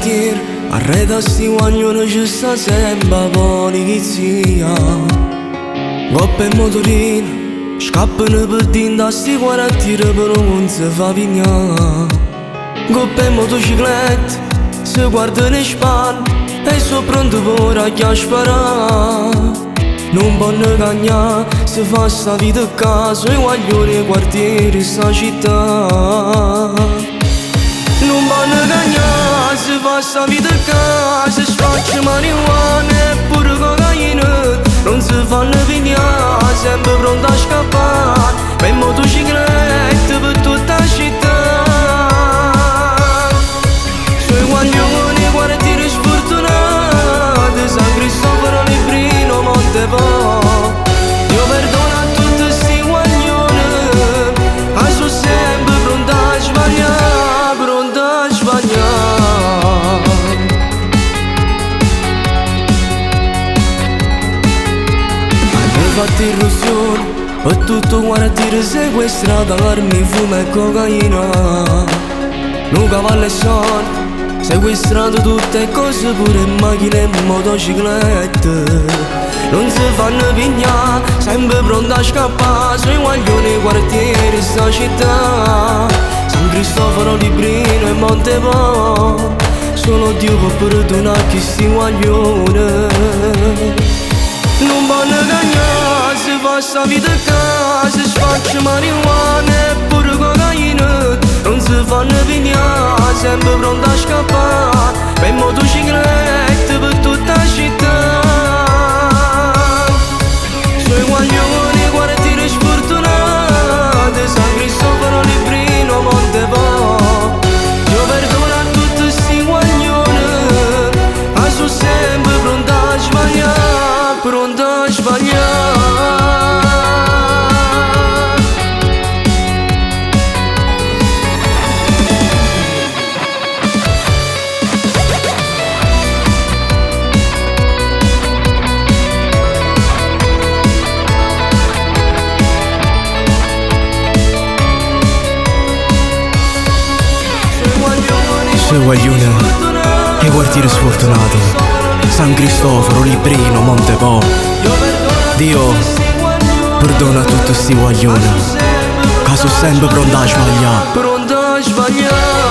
quartiere, arreda sti guaglione ci sta sempre polizia. Coppe e motorino, scappano per dinda sti quartiere però non si fa pignà. Coppe e motociclette, si guardano in spalle e sono pronto per a sparare. Non vanno cagnà, si fa sta vita a caso, i guaglioni e quartieri sta città. Non vanno cagnà, si fa sta vita a caso, si spaccia marijuana e pure cocaina. Non si fanno pigliare, sempre pronto a scappare, per motociclette per tutta la città. Sui guaglioni e quartieri sfortunati, San Cristoforo, Librino, Montepo. Dio perdona a tutti sti guaglioni, ma sono sempre pronto a sbagliare, pronto a sbagliare. Hanno fatto irruzione per tutto quartiere sequestrato, armi, fumo e cocaina. Un cavallo e soldi, sequestrato tutte cose, pure macchine e motociclette. Non si fanno pigliare, sempre pronto a scappare, sui guaglioni e quartieri sta città. San Cristoforo, Librino e Montepo, solo Dio può perdonare questi guaglioni. Non vanno cagnare, si fa sta vita a casa, si spaccia marijuana e pure cocaina. Non si fanno pigliare, sempre pronto a scappare, per motociclette per tutta la città. Sui guaglioni e quartieri sfortunati, San Cristoforo, Librino, Montepo. Dio perdona a tutti sti guaglioni, ma sono sempre pronto a sbagliare, pronto a sbagliare. Sui guaglioni e quartieri sfortunati, San Cristoforo, Librino, Montepo. Dio perdona a tutti sti guaglioni, che sono sempre pronto a sbagliare, Pronto a sbagliare.